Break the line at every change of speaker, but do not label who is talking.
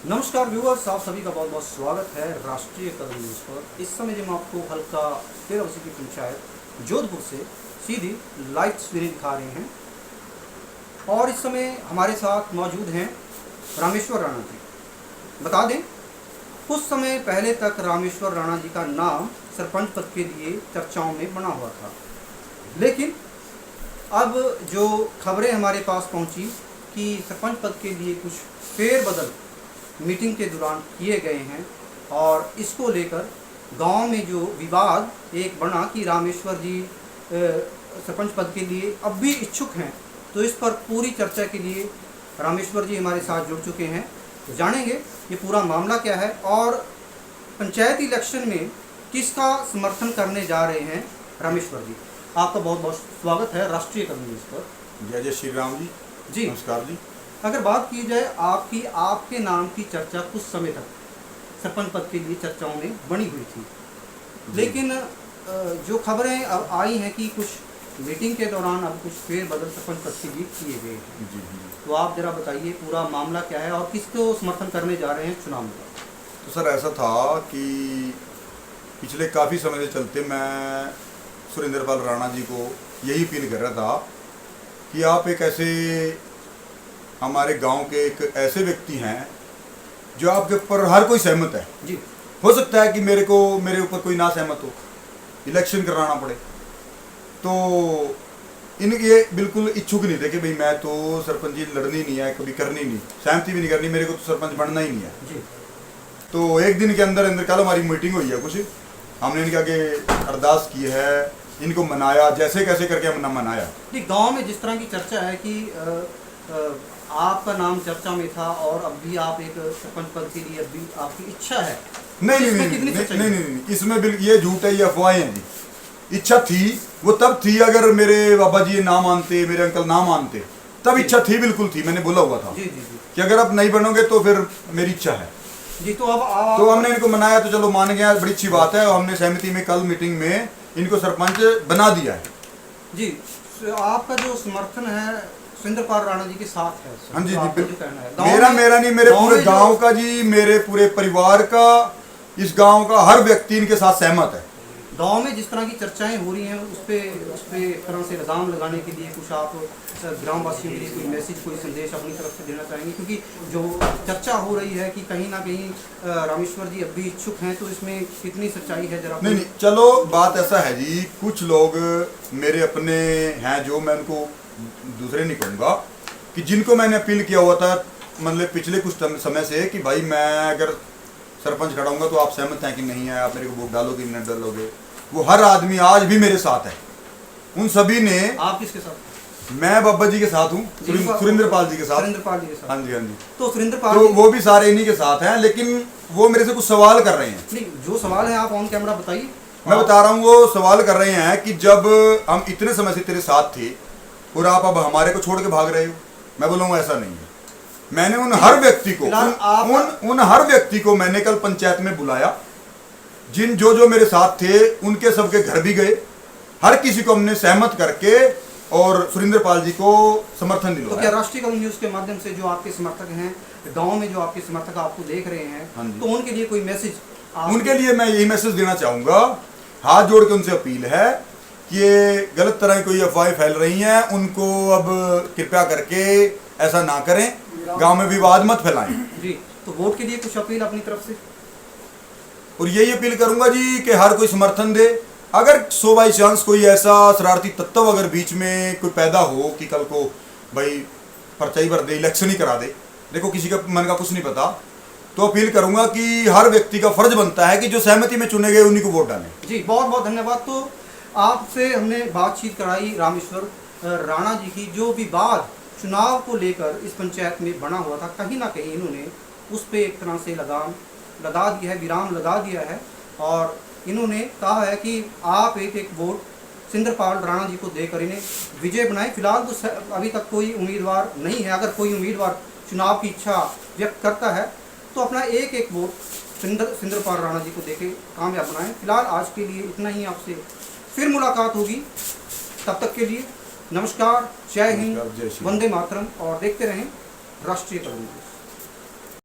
नमस्कार व्यूअर्स, आप सभी का बहुत बहुत स्वागत है राष्ट्रीय कदम न्यूज़ पर। इस समय हम आपको हल्का 13 की पंचायत जोधपुर से सीधी लाइव तस्वीरें दिखा रहे हैं और इस समय हमारे साथ मौजूद हैं रामेश्वर राणा जी। बता दें, कुछ समय पहले तक रामेश्वर राणा जी का नाम सरपंच पद के लिए चर्चाओं में बना हुआ था, लेकिन अब जो खबरें हमारे पास पहुंची कि सरपंच पद के लिए कुछ फेरबदल मीटिंग के दौरान किए गए हैं और इसको लेकर गांव में जो विवाद एक बना कि रामेश्वर जी सरपंच पद के लिए अब भी इच्छुक हैं, तो इस पर पूरी चर्चा के लिए रामेश्वर जी हमारे साथ जुड़ चुके हैं। तो जानेंगे ये पूरा मामला क्या है और पंचायत इलेक्शन में किसका समर्थन करने जा रहे हैं। रामेश्वर जी, आपका बहुत बहुत स्वागत है राष्ट्रीय कदम न्यूज़ पर।
जय जय श्री राम जी। नमस्कार जी।
अगर बात की जाए आपके नाम की चर्चा कुछ समय तक सरपंच पद के लिए चर्चाओं में बनी हुई थी, लेकिन जो खबरें अब आई हैं कि कुछ मीटिंग के दौरान अब कुछ फेरबदल सरपंच पद के लिए किए गए हैं।
जी।
तो आप जरा बताइए पूरा मामला क्या है और किसको समर्थन करने जा रहे हैं चुनाव में।
तो सर ऐसा था कि पिछले काफ़ी समय से चलते मैं सुरेंद्रपाल राणा जी को यही अपील कर रहा था कि आप एक ऐसे हमारे गांव के एक ऐसे व्यक्ति हैं जो आपके ऊपर हर कोई सहमत है
जी।
हो सकता है कि मेरे ऊपर कोई ना सहमत हो, इलेक्शन कराना पड़े, तो ये बिल्कुल इच्छुक नहीं थे कि भाई मैं तो सरपंची लड़नी नहीं है, कभी करनी नहीं, सहमति भी नहीं करनी, मेरे को तो सरपंच बनना ही नहीं है
जी।
तो एक दिन के अंदर कल हमारी मीटिंग हुई है, कुछ हमने इनके आगे अरदास की है, इनको मनाया, जैसे कैसे करके हमने मनाया।
जी, गांव में जिस तरह की चर्चा है कि आपका नाम चर्चा में था और अब भी आप एक सरपंच पद के लिए अब भी आपकी इच्छा है।
नहीं, इसमें बिल्कुल ये झूठ है, ये अफवाहें हैं जी। इच्छा थी, वो तब थी अगर मेरे बाबा जी ना मानते, मेरे अंकल ना मानते, तब इच्छा थी, बिल्कुल थी, मैंने बोला हुआ था
जी जी जी
कि अगर आप नहीं बनोगे तो फिर मेरी इच्छा है
जी। तो अब
तो हमने इनको मनाया, तो चलो मान गया, बड़ी अच्छी बात है। और हमने सहमति में कल मीटिंग में इनको सरपंच बना दिया है
जी। आपका जो समर्थन है सुरेंद्रपाल राणा जी के साथ है।
हाँ जी,
मेरा
नहीं, मेरे पूरे गांव का जी, मेरे पूरे परिवार का, इस गांव का हर व्यक्ति इनके साथ सहमत है।
गांव में जिस तरह की चर्चाएं हो रही हैं उस पे एक तरह से लगाम लगाने के लिए कुछ आप ग्रामवासियों के लिए कोई मैसेज, कोई संदेश अपनी तरफ से देना चाहेंगे, क्योंकि जो चर्चा हो रही है कि कहीं ना कहीं रामेश्वर जी अब भी इच्छुक हैं, तो इसमें कितनी सच्चाई है जरा।
नहीं, चलो बात ऐसा है जी, कुछ लोग मेरे अपने हैं जो मैं उनको दूसरे नहीं कहूँगा, कि जिनको मैंने अपील किया हुआ था मतलब पिछले कुछ समय से कि भाई मैं अगर सरपंच खड़ाऊंगा तो आप सहमत हैं कि नहीं है, आप मेरे को वोट डालोगे नहीं डालोगे, वो हर आदमी आज भी मेरे साथ है। उन सभी ने।
आप किसके साथ?
मैं बाबा जी के साथ हूँ, सुरेंद्रपाल जी के साथ।
सुरेंद्रपाल जी के साथ,
हाँ जी हाँ जी।
तो सुरेंद्रपाल
तो वो भी सारे इन्हीं के साथ हैं, लेकिन वो मेरे से कुछ सवाल कर रहे हैं।
नहीं, जो सवाल है आप ऑन कैमरा बताइए।
मैं बता रहा हूँ, वो सवाल कर रहे हैं कि जब हम इतने समय से तेरे साथ थे और आप अब हमारे को छोड़ के भाग रहे हो। मैं बोलूँगा ऐसा नहीं है। मैंने उन हर व्यक्ति को उन हर व्यक्ति को मैंने कल पंचायत में बुलाया, जिन जो मेरे साथ थे उनके सबके घर भी गए, हर किसी को हमने सहमत करके और सुरेंद्रपाल जी को समर्थन दिलवाया।
तो क्या राष्ट्रीय कदम न्यूज़ के माध्यम से जो आपके समर्थक हैं गांव में, जो आपके समर्थक आपको देख रहे हैं, तो उनके लिए कोई मैसेज?
उनके लिए मैं यही मैसेज देना चाहूँगा, हाथ जोड़ के उनसे अपील है कि ये गलत तरह की कोई अफवाहें फैल रही हैं, उनको अब कृपया करके ऐसा ना करें, गांव में विवाद मत फैलाएं
जी। तो वोट के लिए कुछ अपील अपनी तरफ से?
और यही अपील करूंगा जी कि हर कोई समर्थन दे। अगर 100 बाई चांस कोई ऐसा शरारती तत्व अगर बीच में कोई पैदा हो कि कल को भाई पर्चा ही भर दे, इलेक्शन ही करा दे, देखो किसी का मन का कुछ नहीं पता, तो अपील करूंगा कि हर व्यक्ति का फर्ज बनता है कि जो सहमति में चुने गए उन्हीं को वोट डालें।
जी, बहुत बहुत धन्यवाद। तो आपसे हमने बातचीत कराई रामेश्वर राणा जी की। जो विवाद चुनाव को लेकर इस पंचायत में बना हुआ था, कहीं ना कहीं इन्होंने उस पर एक तरह से लगाम लगा दिया है, विराम लगा दिया है और इन्होंने कहा है कि आप एक वोट सुरेंद्रपाल राणा जी को देकर इन्हें विजय बनाए। फिलहाल तो अभी तक कोई उम्मीदवार नहीं है। अगर कोई उम्मीदवार चुनाव की इच्छा व्यक्त करता है तो अपना एक वोट सुरेंद्रपाल राणा जी को देके कामयाब बनाएं। फिलहाल आज के लिए इतना ही। आपसे फिर मुलाकात होगी, तब तक के लिए नमस्कार, जय हिंद, वंदे मातरम और देखते रहें राष्ट्रीय कदम।